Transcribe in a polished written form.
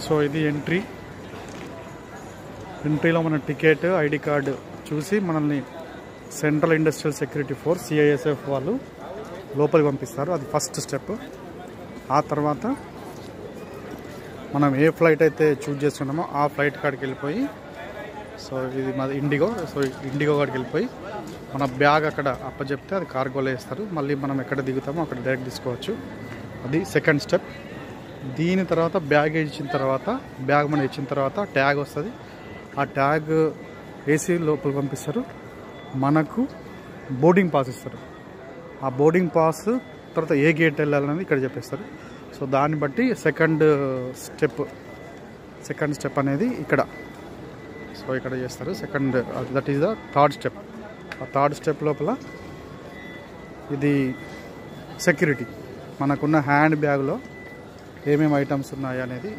So ఇది ఎంట్రీలో మన ticket ID card చూసి మనల్ని central industrial security force CISF వాళ్ళు లోపలికి పంపిస్తారు. అది ఫస్ట్ స్టెప్. ఆ తర్వాత మనం ఏ ఫ్లైట్ అయితే చూజ్ చేస్తున్నామో ఆ ఫ్లైట్ కాడికి వెళ్ళిపోయి, సో ఇది మాది ఇండిగో, సో ఇండిగో కాడికి వెళ్ళిపోయి మన బ్యాగ్ అక్కడ అప్పచెప్తే అది కార్గోలో వేస్తారు. మళ్ళీ మనం ఎక్కడ దిగుతామో అక్కడ డైరెక్ట్ తీసుకోవచ్చు. అది సెకండ్ స్టెప్. దీని తర్వాత బ్యాగ్ ఇచ్చిన తర్వాత, బ్యాగ్ మనం ఇచ్చిన తర్వాత ట్యాగ్ వస్తుంది. ఆ ట్యాగ్ వేసి లోపల పంపిస్తారు. మనకు బోర్డింగ్ పాస్ ఇస్తారు. ఆ బోర్డింగ్ పాస్ తర్వాత ఏ గేట్ వెళ్ళాలనేది ఇక్కడ చెప్పేస్తారు. సో దాన్ని బట్టి సెకండ్ స్టెప్ అనేది ఇక్కడ, సో ఇక్కడ చేస్తారు. Second, that is the third step. ఆ థర్డ్ స్టెప్ లోపల ఇది సెక్యూరిటీ, మనకున్న హ్యాండ్ బ్యాగ్లో ఏమేమి ఐటమ్స్ ఉన్నాయి అనేది